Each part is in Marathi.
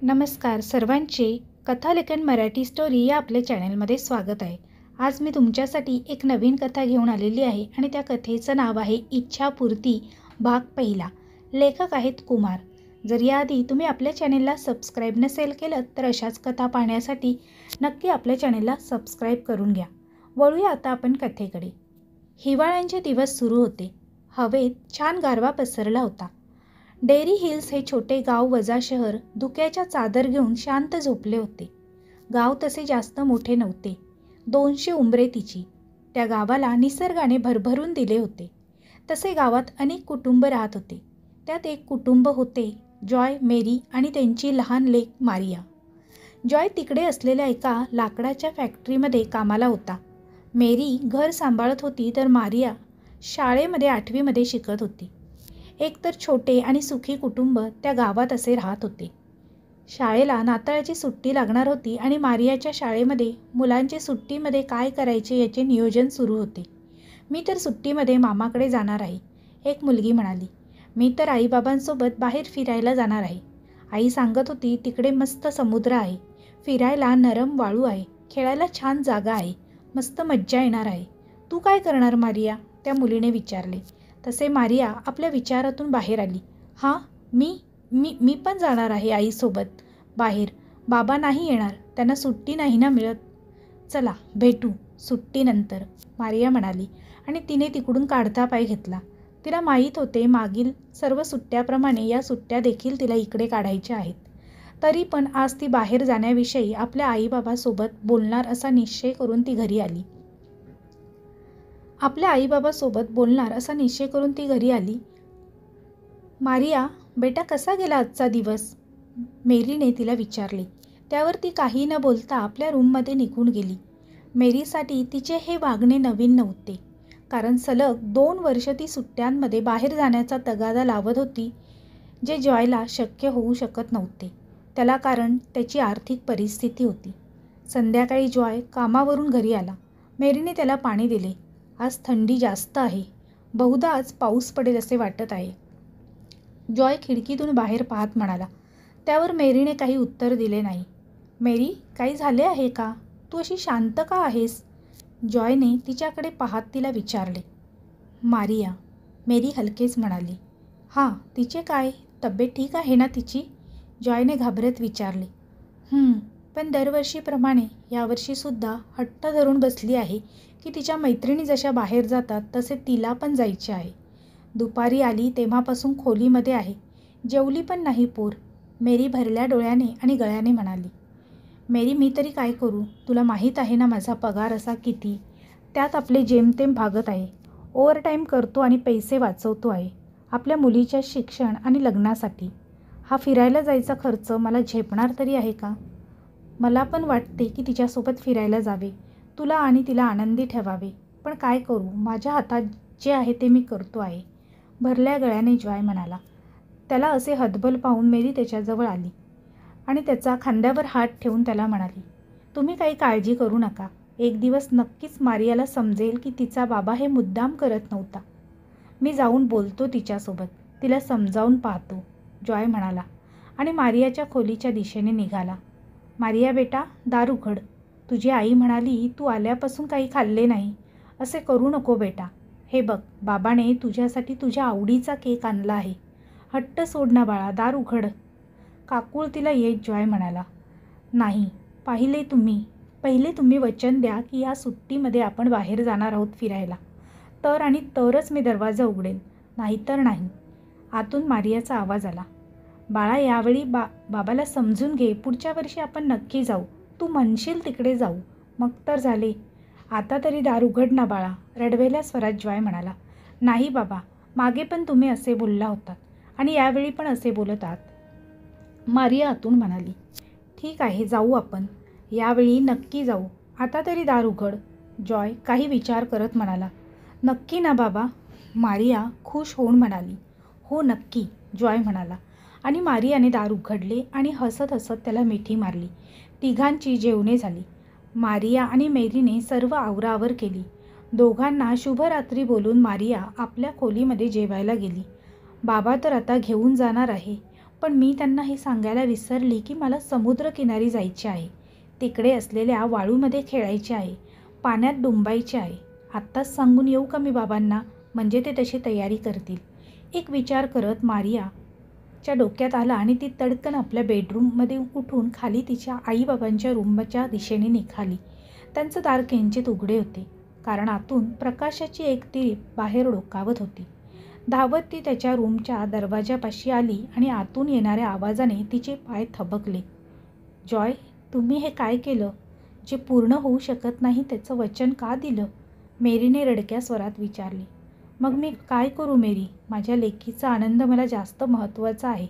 नमस्कार सर्वांचे कथालेखन मराठी स्टोरी या आपल्या चॅनलमध्ये स्वागत आहे। आज मी तुमच्यासाठी एक नवीन कथा घेऊन आलेली आहे आणि त्या कथेचं नाव आहे इच्छापूर्ती भाग पहिला। लेखक आहेत कुमार। जर याआधी तुम्ही आपल्या चॅनलला सबस्क्राईब नसेल केलं तर अशाच कथा पाहण्यासाठी नक्की आपल्या चॅनलला सबस्क्राईब करून घ्या। वळूया आता आपण कथेकडे। हिवाळ्याचे दिवस सुरू होते। हवेत छान गारवा पसरला होता। डेरी हिल्स हे छोटे गाव वजा शहर धुक्याच्या चादर घेऊन शांत झोपले होते। गाव तसे जास्त मोठे नव्हते। 200 उंबरे तिची। त्या गावाला निसर्गाने भरभरून दिले होते। तसे गावात अनेक कुटुंब राहत होते। त्यात एक कुटुंब होते जॉय, मेरी आणि त्यांची लहान लेक मारिया। जॉय तिकडे असलेल्या एका लाकडाच्या फॅक्टरीमध्ये कामाला होता। मेरी घर सांभाळत होती तर मारिया शाळेमध्ये 8वीमध्ये शिकत होती। एकतर छोटे आणि सुखी कुटुंब त्या गावात असे राहत होते। शाळेला नाताळची सुट्टी लागणार होती आणि मारियाच्या शाळेमध्ये मुलांचे सुट्टीमध्ये काय करायचे याचे नियोजन सुरू होते। मी तर सुट्टीमध्ये मामाकडे जाणार आहे, एक मुलगी म्हणाली। मी तर आईबाबांसोबत बाहेर फिरायला जाणार आहे। आई सांगत होती तिकडे मस्त समुद्र आहे, फिरायला नरम वाळू आहे, खेळायला छान जागा आहे, मस्त मज्जा येणार आहे। तू काय करणार मारिया? त्या मुलीने विचारले। तसे मारिया आपल्या विचारातून बाहेर आली। हां, मी पण जाणार आहे आईसोबत बाहेर। बाबा नाही येणार, त्यांना सुट्टी नाही ना मिळत। चला भेटू सुट्टीनंतर, मारिया म्हणाली आणि तिने तिकडून काढता पाय घेतला। तिला माहीत होते मागील सर्व सुट्ट्याप्रमाणे या सुट्ट्या देखील तिला इकडे काढायच्या आहेत। तरी पण आज ती बाहेर जाण्याविषयी आपल्या आईबाबासोबत बोलणार असा निश्चय करून ती घरी आली। मारिया, बेटा कसा गेला आजचा दिवस? मेरीने तिला विचारले। त्यावर ती काही न बोलता आपल्या रूममध्ये निघून गेली। मेरीसाठी तिचे हे वागणे नवीन नव्हते, कारण सलग 2 वर्ष ती सुट्ट्यांमध्ये बाहेर जाण्याचा तगादा लावत होती, जे जॉयला शक्य होऊ शकत नव्हते। त्याला कारण त्याची आर्थिक परिस्थिती होती। संध्याकाळी जॉय कामावरून घरी आला। मेरीने त्याला पाणी दिले। आज थंडी जास्त आहे, बहुधा आज पाऊस पडेल असे वाटत आहे, जॉय खिडकीतून बाहेर पाहत म्हणाला। त्यावर मेरीने काही उत्तर दिले नाही। मेरी, काही झाले आहे का? तू अशी शांत का आहेस? जॉयने तिच्याकडे पाहत तिला विचारले। मारिया, मेरी हलकेच म्हणाली। हां, तिचे काय? तब्येत ठीक आहे ना तिची? जॉयने घाबरत विचारले। पण दरवर्षीप्रमाणे यावर्षीसुद्धा हट्ट धरून बसली आहे की तिच्या मैत्रिणी जशा बाहेर जातात तसे तिला पण जायचे आहे। दुपारी आली तेव्हापासून खोलीमध्ये आहे, जेवली पण नाही पोर, मेरी भरल्या डोळ्याने आणि गळ्याने म्हणाली। मेरी, मी तरी काय करू? तुला माहीत आहे ना माझा पगार असा किती, त्यात आपले जेमतेम भागत आहे। ओव्हरटाईम करतो आणि पैसे वाचवतो आहे आपल्या मुलीच्या शिक्षण आणि लग्नासाठी। हा फिरायला जायचा खर्च मला झेपणार तरी आहे का? मला पण वाटते की तिच्यासोबत फिरायला जावे, तुला आणि तिला आनंदी ठेवावे, पण काय करू? माझ्या हातात जे आहे ते मी करतो आहे, भरल्या गळ्याने जॉय म्हणाला। त्याला असे हतबल पाहून मेरी त्याच्याजवळ आली आणि त्याचा खांद्यावर हात ठेवून त्याला म्हणाली, तुम्ही काही काळजी करू नका, एक दिवस नक्कीच मारियाला समजेल की तिचा बाबा हे मुद्दाम करत नव्हता। मी जाऊन बोलतो तिच्यासोबत, तिला समजावून पाहतो, जॉय म्हणाला आणि मारियाच्या खोलीच्या दिशेने निघाला। मारिया बेटा, दार उघड। तुझी आई म्हणाली तू आल्यापासून काही खाल्ले नाही, असे करू नको बेटा। हे बघ, बाबाने तुझ्यासाठी तुझ्या आवडीचा केक आणला आहे, हट्ट सोड ना बाळा, दार उघड। काकूळ तिला येत जॉय म्हणाला। नाही, पहिले तुम्ही वचन द्या की या सुट्टीमध्ये आपण बाहेर जाणार आहोत फिरायला, तर आणि तरच मी दरवाजा उघडेल, नाहीतर नाही। आतून मारियाचा आवाज आला। बाळा, यावेळी बाबाला समजून घे, पुढच्या वर्षी आपण नक्की जाऊ, तू म्हणशील तिकडे जाऊ, मग तर झाले। आता तरी दार उघड ना बाळा, रडवेल्या स्वरात जॉय म्हणाला। नाही बाबा, मागे पण तुम्ही असे बोलला होतात आणि यावेळी पण असे बोलत आहात, मारिया आतून म्हणाली। ठीक आहे, जाऊ आपण, यावेळी नक्की जाऊ, आता तरी दार उघड, जॉय काही विचार करत म्हणाला। नक्की ना बाबा? मारिया खुश होऊन म्हणाली। हो नक्की, जॉय म्हणाला आणि मारियाने दार उघडले आणि हसत हसत त्याला मिठी मारली। तिघांची जेवणे झाली। मारिया आणि मेरीने सर्व आवराआवर केली। दोघांना शुभरात्री बोलून मारिया आपल्या खोलीमध्ये जेवायला गेली। बाबा तर आता घेऊन जाणार आहे, पण मी त्यांना हे सांगायला विसरली की मला समुद्रकिनारी जायचे आहे, तिकडे असलेल्या वाळूमध्ये खेळायचे आहे, पाण्यात डुंबायचे आहे. आत्ताच सांगून येऊ का मी बाबांना, म्हणजे ते तशी तयारी करतील. एक विचार करत मारियाच्या डोक्यात आला आणि ती तडकन आपल्या बेडरूममध्ये उठून खाली तिच्या आईबाबांच्या रूमच्या दिशेने निघाली. त्यांचं दार किंचित उघडे होते, कारण आतून प्रकाशाची एक तीर बाहेर डोकावत होती. धावत ती त्याच्या रूमच्या दरवाजापाशी आली आणि आतून येणाऱ्या आवाजाने तिचे पाय थबकले. जॉय, तुम्ही हे काय केलं? जे पूर्ण होऊ शकत नाही त्याचं वचन का दिलं? मेरीने रडक्या स्वरात विचारले. मग मी काय करू मेरी? माझ्या लेकीचा आनंद मला जास्त महत्त्वाचा आहे,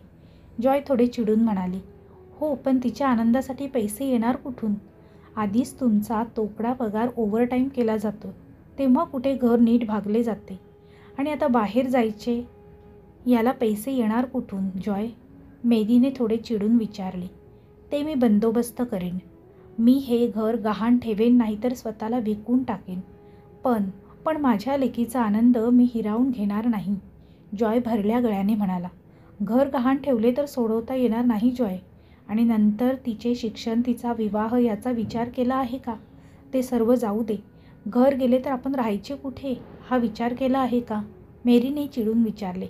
जॉय थोडे चिडून म्हणाली. हो, पण तिच्या आनंदासाठी पैसे येणार कुठून? आधीच तुमचा तोकडा पगार ओव्हरटाईम केला जातो, तेव्हा कुठे घर नीट भागले जाते. आणि आता बाहेर जायचे, याला पैसे येणार कुठून जॉय? मेरीने थोडे चिडून विचारले. ते मी बंदोबस्त करेन. मी हे घर गहाण ठेवेन, नाहीतर स्वतःला विकून टाकेन. पण माझ्या लेकीचा आनंद मी हिरावून घेणार नाही, जॉय भरल्या गळ्याने म्हणाला. घर गहाण ठेवले तर सोडवता येणार नाही जॉय. आणि नंतर तिचे शिक्षण, तिचा विवाह याचा विचार केला आहे का? ते सर्व जाऊ दे. घर गेले तर आपण राहायचे कुठे, हा विचार केला आहे का? मेरीने चिडून विचारले.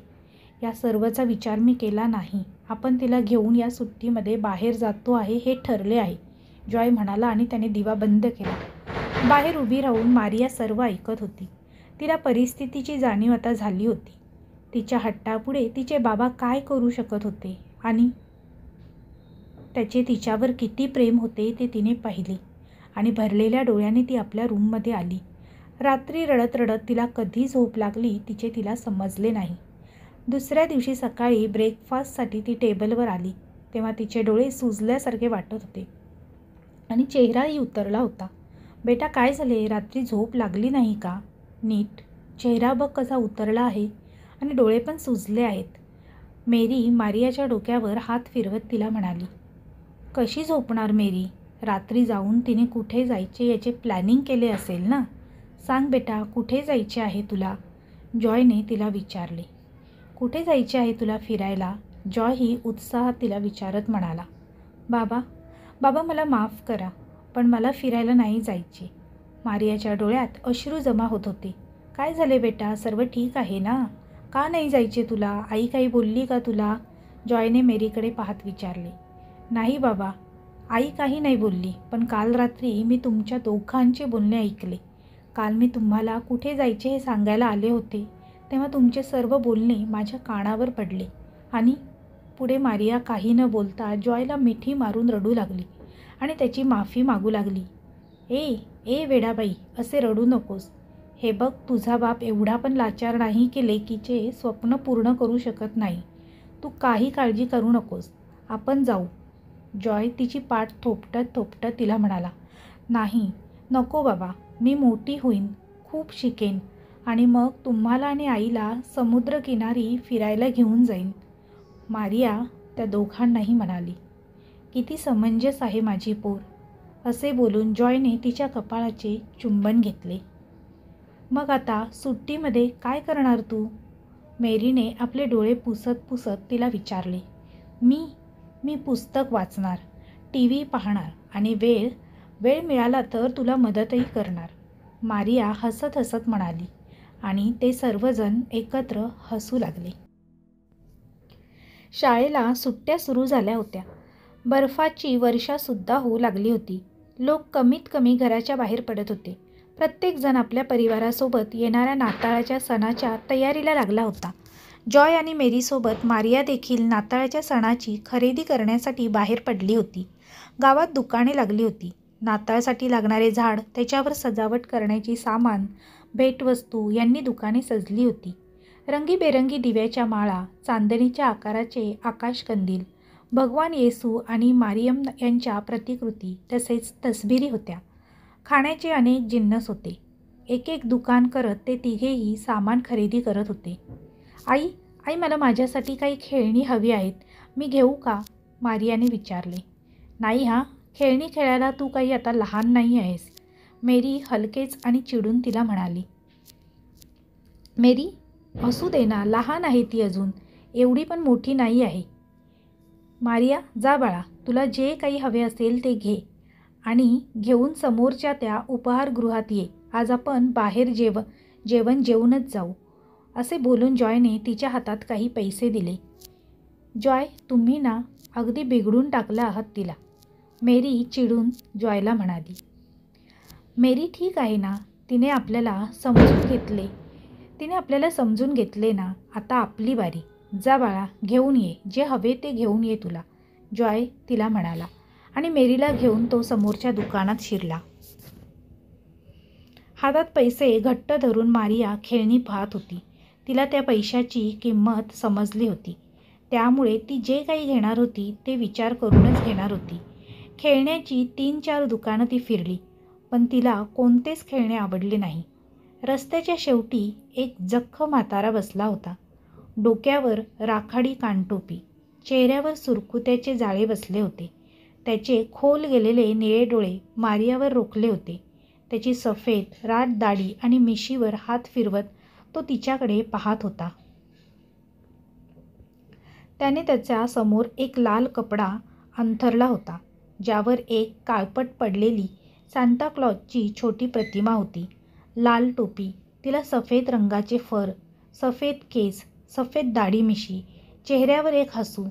या सर्वचा विचार मी केला नाही. आपण तिला घेऊन या सुट्टीमध्ये बाहेर जातो आहे हे ठरले आहे, जॉय म्हणाला आणि त्याने दिवा बंद केला. बाहेर उभी राहून मारिया सर्व ऐकत होती. तिला परिस्थितीची जाणीव आता झाली होती. तिच्या हट्टापुढे तिचे बाबा काय करू शकत होते आणि त्याचे तिच्यावर किती प्रेम होते ते तिने पाहिले. आणि भरलेल्या डोळ्याने ती आपल्या रूममध्ये आली. रात्री रडत रडत तिला कधी झोप लागली तिचे तिला समजले नाही. दुसऱ्या दिवशी सकाळी ब्रेकफास्टसाठी ती टेबलवर आली तेव्हा तिचे डोळे सुजल्यासारखे वाटत होते आणि चेहराही उतरला होता. बेटा, काय झाले? रात्री झोप लागली नाही का? नीट चेहरा बघ कसा उतरला आहे आणि डोळे पण सुजले आहेत. मेरी मारियाच्या डोक्यावर हात फिरवत तिला म्हणाली. कशी झोपणार मेरी? रात्री जाऊन तिने कुठे जायचे याचे प्लॅनिंग केले असेल ना? सांग बेटा, कुठे जायचे आहे तुला? जॉयने तिला विचारले. कुठे जायचे आहे तुला फिरायला? जॉय ही उत्साहात तिला विचारत म्हणाला. बाबा मला माफ करा, पण मला फिरायला नाही जायचे. मारियाच्या डोळ्यात अश्रू जमा होत होते. काय झाले बेटा, सर्व ठीक आहे ना? का नाही जायचे तुला? आई काही बोलली का तुला? जॉयने मेरीकडे पाहत विचारले. नाही बाबा, आई काही नाही बोलली, पण काल रात्री मी तुमच्या दोघांचे बोलणे ऐकले. काल मी तुम्हाला कुठे जायचे हे सांगायला आले होते, तेव्हा तुमचे सर्व बोलणे माझ्या कानावर पडले. आणि पुढे मारिया काही न बोलता जॉयला मिठी मारून रडू लागली आणि त्याची माफी मागू लागली. ए वेडाबाई, असे रडू नकोस. हे बघ, तुझा बाप एवढा पण लाचार नाही की लेकीचे स्वप्न पूर्ण करू शकत नाही. तू काही काळजी करू नकोस, आपण जाऊ. जॉय तिची पाठ थोपटत तिला म्हणाला. नाही, नको बाबा, मी मोठी होईन, खूप शिकेन आणि मग तुम्हाला आणि आईला समुद्रकिनारी फिरायला घेऊन जाईन. मारिया त्या दोघांनाही म्हणाली. किती समंजस आहे माझी पोर, असे बोलून जॉयने तिच्या कपाळाचे चुंबन घेतले. मग आता सुट्टीमध्ये काय करणार तू? मेरीने आपले डोळे पुसत तिला विचारले. मी पुस्तक वाचणार, TV पाहणार आणि वेळ मिळाला तर तुला मदतही करणार, मारिया हसत म्हणाली आणि ते सर्वजण एकत्र हसू लागले. शाळेला सुट्ट्या सुरू झाल्या होत्या. बर्फाची वर्षासुद्धा होऊ लागली होती. लोक कमीत कमी घराच्या बाहेर पडत होते. प्रत्येकजण आपल्या परिवारासोबत येणाऱ्या नाताळाच्या सणाच्या तयारीला लागला होता. जॉय आणि मेरीसोबत मारिया देखील नाताळाच्या सणाची खरेदी करण्यासाठी बाहेर पडली होती. गावात दुकाने लागली होती. नाताळसाठी लागणारे झाड, त्याच्यावर सजावट करण्याची सामान, भेटवस्तू यांनी दुकाने सजली होती. रंगीबेरंगी दिव्याच्या माळा, चांदणीच्या आकाराचे आकाशकंदील, भगवान येशू आणि मारियम यांच्या प्रतिकृती तसेच तसबिरी होत्या. खाण्याचे अनेक जिन्नस होते. एक दुकान करत ते तिघेही सामान खरेदी करत होते. आई, मला माझ्यासाठी काही खेळणी हवी आहेत, मी घेऊ का? मारियाने विचारले. नाही खेळणी खेळायला तू काही आता लहान नाही आहेस, मेरी हलकेच आणि चिडून तिला म्हणाली. मेरी, असू दे ना, लहान आहे ती अजून, एवढी पण मोठी नाही आहे. मारिया, जा बाळा, तुला जे काही हवे असेल ते घे आणि घेऊन समोरच्या त्या उपहारगृहात ये. आज आपण बाहेर जेवण जेवूनच जाऊ. असे बोलून जॉयने तिच्या हातात काही पैसे दिले. जॉय, तुम्ही ना अगदी बिघडून टाकलं आहात तिला, मेरी चिडून जॉयला म्हणाली. मेरी ठीक आहे ना, तिने आपल्याला समजून घेतले ना. आता आपली बारी. जा बाळा, घेऊन ये, जे हवे ते घेऊन ये तुला, जॉय तिला म्हणाला आणि मेरीला घेऊन तो समोरच्या दुकानात शिरला. हातात पैसे घट्ट धरून मारिया खेळणी पाहत होती. तिला त्या पैशाची किंमत समजली होती. त्यामुळे ती जे काही घेणार होती ते विचार करूनच घेणार होती. खेळण्याची 3-4 दुकानं ती फिरली, पण तिला कोणतेच खेळणे आवडले नाही. रस्त्याच्या शेवटी एक जख्ख म्हातारा बसला होता. डोक्यावर राखाडी कानटोपी, चेहऱ्यावर सुरकुत्याचे जाळे बसले होते. त्याचे खोल गेलेले निळे डोळे मारियावर रोखले होते. त्याची सफेद राठ दाढी आणि मिशीवर हात फिरवत तो तिच्याकडे पाहत होता. त्याने त्याच्या समोर एक लाल कपडा अंथरला होता, ज्यावर एक काळपट पडलेली सांताक्लॉजची छोटी प्रतिमा होती. लाल टोपी, तिला सफेद रंगाचे फर, सफेद केस, सफेद दाढी मिशी, चेहऱ्यावर एक हसू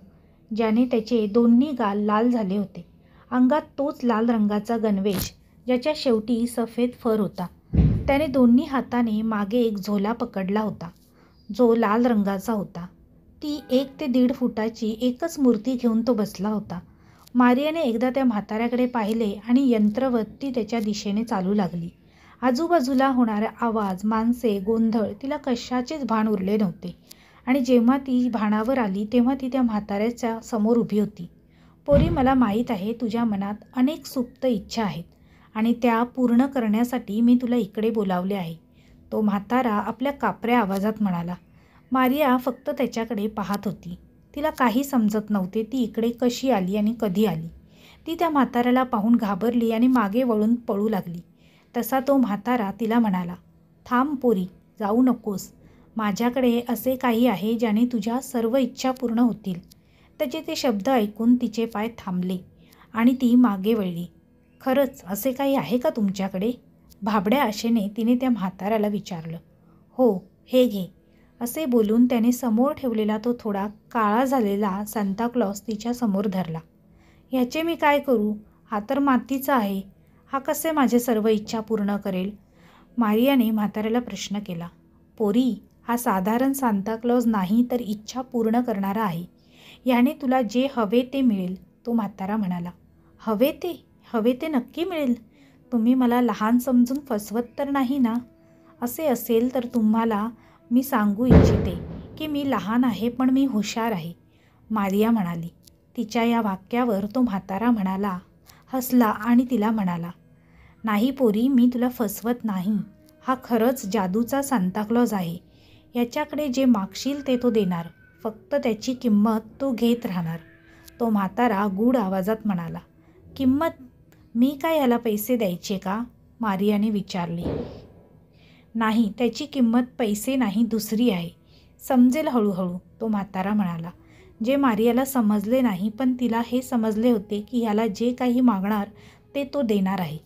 ज्याने त्याचे दोन्ही गाल लाल झाले होते. अंगात तोच लाल रंगाचा गणवेश, ज्याच्या शेवटी सफेद फर होता. त्याने दोन्ही हाताने मागे एक झोला पकडला होता, जो लाल रंगाचा होता. ती 1 ते 1.5 फुटाची एकच मूर्ती घेऊन तो बसला होता. मारियाने एकदा त्या म्हाताऱ्याकडे पाहिले आणि यंत्रवत ती त्याच्या दिशेने चालू लागली. आजूबाजूला होणारा आवाज, माणसे, गोंधळ तिला कशाचेच भान उरले नव्हते. आणि जेव्हा ती भानावर आली तेव्हा ती त्या म्हाताऱ्याच्या समोर उभी होती. पोरी, मला माहीत आहे तुझ्या मनात अनेक सुप्त इच्छा आहेत आणि त्या पूर्ण करण्यासाठी मी तुला इकडे बोलावले आहे, तो म्हातारा आपल्या कापऱ्या आवाजात म्हणाला. मारिया फक्त त्याच्याकडे पाहत होती. तिला काही समजत नव्हते ती इकडे कशी आली आणि कधी आली. ती त्या म्हाताऱ्याला पाहून घाबरली आणि मागे वळून पळू लागली. तसा तो म्हातारा तिला म्हणाला, थांब पोरी, जाऊ नकोस. माझ्याकडे असे काही आहे ज्याने तुझ्या सर्व इच्छा पूर्ण होतील. त्याचे ते शब्द ऐकून तिचे पाय थांबले आणि ती मागे वळली. खरंच असे काही आहे का तुमच्याकडे? भाबड्या आशेने तिने त्या म्हाताऱ्याला विचारलं. हो, हे घे, असे बोलून त्याने समोर ठेवलेला तो थोडा काळा झालेला सांताक्लॉज तिच्या समोर धरला. ह्याचे मी काय करू? हा तर मातीचा आहे. हा कसे माझे सर्व इच्छा पूर्ण करेल? मारियाने म्हाताऱ्याला प्रश्न केला. पोरी, हा साधारण सांताक्लॉज नाही तर इच्छा पूर्ण करणारा आहे. याने तुला जे हवे ते मिळेल, तो म्हातारा म्हणाला. हवे ते नक्की मिळेल. तुम्ही मला लहान समजून फसवत तर नाही ना? असे असेल तर तुम्हाला मी सांगू इच्छिते की मी लहान आहे पण मी हुशार आहे, मारिया म्हणाली. तिच्या या वाक्यावर तो म्हातारा म्हणाला, हसला आणि तिला म्हणाला, नाही पोरी, मी तुला फसवत नाही. हा खरंच जादूचा सांताक्लॉज आहे. याच्याकडे जे मागशील ते तो देणार, फक्त त्याची किंमत तो घेत राहणार, तो म्हातारा गूढ आवाजात म्हणाला. किंमत? मी काय याला पैसे द्यायचे का? मारियाने विचारले. नाही, त्याची किंमत पैसे नाही, दुसरी आहे. समजेल हळूहळू, तो म्हातारा म्हणाला. जे मारियाला समजले नाही, पण तिला हे समजले होते की ह्याला जे काही मागणार ते तो देणार आहे.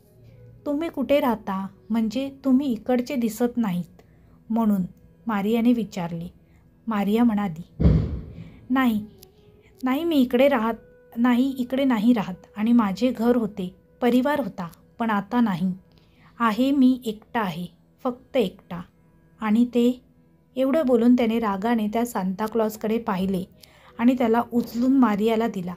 तुम्ही कुठे राहता? म्हणजे तुम्ही इकडचे दिसत नाहीत म्हणून, मारियाने विचारले. मारिया म्हणाली, नाही मी इकडे नाही राहत आणि माझे घर होते, परिवार होता, पण आता नाही आहे. मी एकटा आहे, फक्त एकटा. आणि ते, एवढं बोलून त्याने रागाने त्या सांताक्लॉजकडे पाहिले आणि त्याला उचलून मारियाला दिला.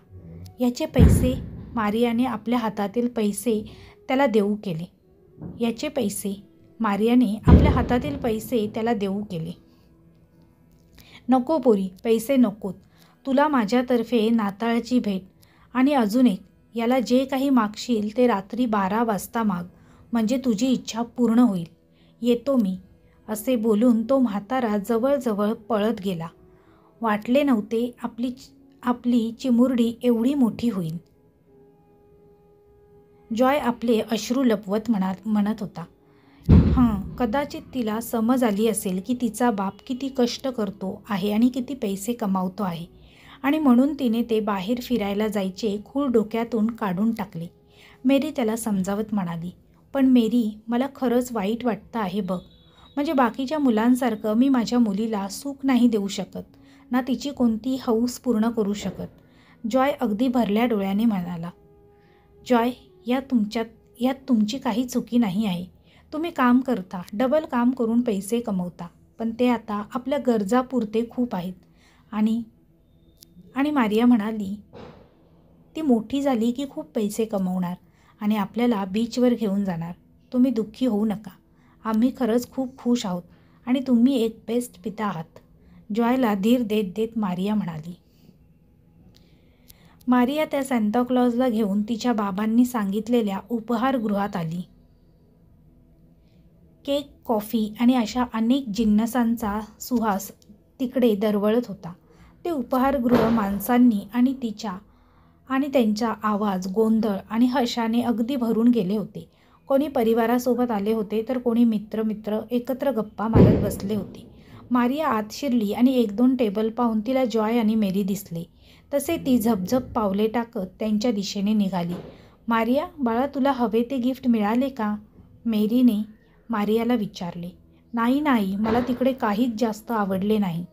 याचे पैसे? मारियाने आपल्या हातातील पैसे त्याला देऊ केले. याचे पैसे? मारियाने आपल्या हातातील पैसे त्याला देऊ केले. नको पोरी, पैसे नकोत. तुला माझ्यातर्फे नाताळाची भेट. आणि अजून एक, याला जे काही मागशील ते रात्री 12 वाजता माग, म्हणजे तुझी इच्छा पूर्ण होईल. येतो मी, असे बोलून तो म्हातारा जवळजवळ पळत गेला. वाटले नव्हते आपली चिमुरडी एवढी मोठी होईल. जॉय आपले अश्रू लपवत म्हणत होता. कदाचित तिला समज आली असेल की तिचा बाप किती कष्ट करतो आहे आणि किती पैसे कमावतो आहे आणि म्हणून तिने ते बाहेर फिरायला जायचे खूळ डोक्यातून काढून टाकले. मेरी त्याला समजावत म्हणाली, पण मेरी, मला खरंच वाईट वाटतं आहे बघ. म्हणजे बाकीच्या मुलांसारखं मी माझ्या मुलीला सुख नाही देऊ शकत, ना तिची कोणती हौस पूर्ण करू शकत. जॉय अगदी भरल्या डोळ्याने म्हणाला, जॉय, यात तुमची काही चुकी नाही आहे. तुम्ही काम करता, डबल काम करून पैसे कमवता, पण ते आता आपल्या गरजापुरते खूप आहेत. आणि मारिया म्हणाली, ती मोठी झाली की खूप पैसे कमवणार आणि आपल्याला बीचवर घेऊन जाणार. तुम्ही दुःखी होऊ नका. आम्ही खरंच खूप खुश आहोत आणि तुम्ही एक बेस्ट पिता आहात. जॉयला धीर देत देत मारिया म्हणाली. मारिया त्या सांताक्लॉजला घेऊन तिच्या बाबांनी सांगितलेल्या उपहारगृहात आली. केक, कॉफी आणि अशा अनेक जिन्नसांचा सुवास तिकडे दरवळत होता. ते उपहारगृह माणसांनी आणि त्यांचा आवाज, गोंधळ आणि हशाने अगदी भरून गेले होते. कोणी परिवारासोबत आले होते तर कोणी मित्र एकत्र गप्पा मारत बसले होते. मारिया आत शिरली आणि 1-2 टेबल पाहून तिला जॉय आणि मेरी दिसले. तसे ती झपझप पावले टाकत त्यांच्या दिशेने निघाली. मारिया, बाळा, तुला हवे ते गिफ्ट मिळाले का? मेरीने मारियाला विचारले. नाही, मला तिकडे काहीच जास्त आवडले नाही,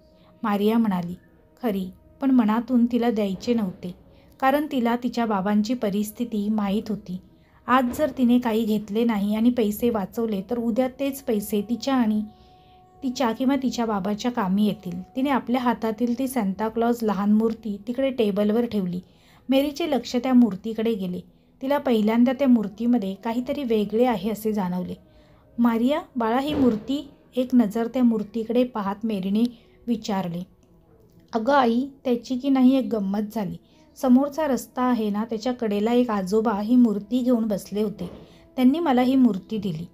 मारिया म्हणाली. खरी, पण मनातून तिला द्यायचे नव्हते, कारण तिला तिच्या बाबांची परिस्थिती माहीत होती. आज जर तिने काही घेतले नाही आणि पैसे वाचवले तर उद्या तेच पैसे तिच्या किंवा तिच्या बाबाच्या कामी येतील. तिने आपल्या हातातील ती सांताक्लॉज लहान मूर्ती तिकडे टेबलवर ठेवली. मेरीचे लक्ष त्या मूर्तीकडे गेले. तिला पहिल्यांदा त्या मूर्तीमध्ये काहीतरी वेगळे आहे असे जाणवले. मारिया, बाळा, ही मूर्ती? एक नजर त्या मूर्तीकडे पाहत मेरीने विचारले. अगं आई, त्याची की नाही एक गंमत झाली. समोरचा रस्ता आहे ना, त्याच्या कडेला एक आजोबा ही मूर्ती घेऊन बसले होते. त्यांनी मला ही मूर्ती दिली,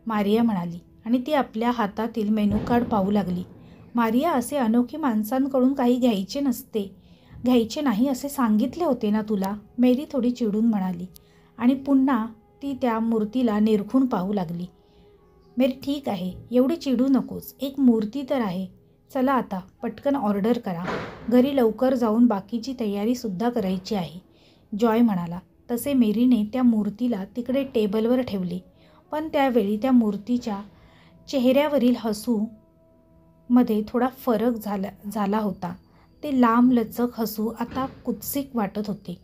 मारिया म्हणाली आणि ती आपल्या हातातील मेनू कार्ड पाहू लागली. मारिया, असे अनोखी माणसांकडून काही घ्यायचे नाही असे सांगितले होते ना तुला, मेरी थोडी चिडून म्हणाली आणि पुन्हा ती त्या मूर्तीला निरखून पाहू लागली. मेरी, ठीक आहे, एवढी चिडू नकोस, एक मूर्ती तर आहे. चला आता पटकन ऑर्डर करा, घरी लवकर जाऊन बाकीची तयारीसुद्धा करायची आहे, जॉय म्हणाला. तसे मेरीने त्या मूर्तीला तिकडे टेबलवर ठेवले, पण त्यावेळी त्या मूर्तीच्या चेहऱ्यावरील हसूमध्ये थोडा फरक झाला होता. ते लांबलचक हसू आता कुत्सित वाटत होते.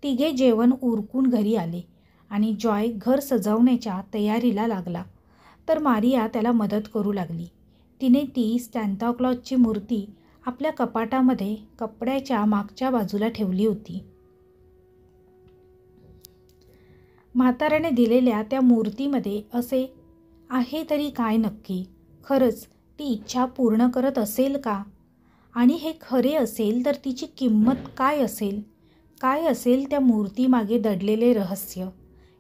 तिघे जेवण उरकून घरी आले आणि जॉय घर सजवण्याच्या तयारीला लागला, तर मारिया त्याला मदत करू लागली. तिने ती सांताक्लॉजची मूर्ती आपल्या कपाटामध्ये कपड्याच्या मागच्या बाजूला ठेवली होती. म्हाताऱ्याने दिलेल्या त्या मूर्तीमध्ये असे आहे तरी काय नक्की? खरंच ती इच्छा पूर्ण करत असेल का? आणि हे खरे असेल तर तिची किंमत काय असेल? काय असेल त्या मूर्तीमागे दडलेले रहस्य?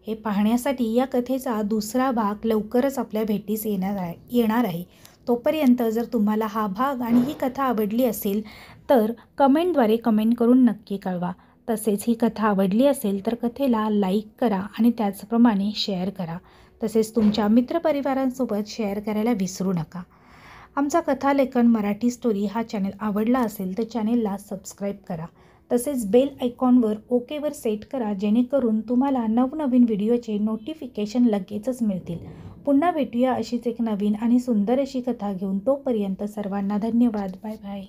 हे पाहण्यासाठी या कथेचा दुसरा भाग लवकरच आपल्या भेटीस येणार आहे. तोपर्यंत जर तुम्हाला हा भाग आणि ही कथा आवडली असेल तर कमेंटद्वारे कमेंट करून नक्की कळवा. तसेच ही कथा आवडली असेल तर कथेला लाईक करा आणि त्याचप्रमाणे शेअर करा. तसेच तुमच्या मित्रपरिवारांसोबत शेअर करायला विसरू नका. आमचा कथालेखन मराठी स्टोरी हा चॅनल आवडला असेल तर चॅनेलला सबस्क्राईब करा. तसेच बेल आयकॉनवर ओकेवर सेट करा, जेणेकरून तुम्हाला नवनवीन व्हिडिओचे नोटिफिकेशन लगेचच मिळतील. पुन्हा भेटूया अशीच एक नवीन आणि सुंदर अशी कथा घेऊन. तोपर्यंत सर्वांना धन्यवाद. Bye bye.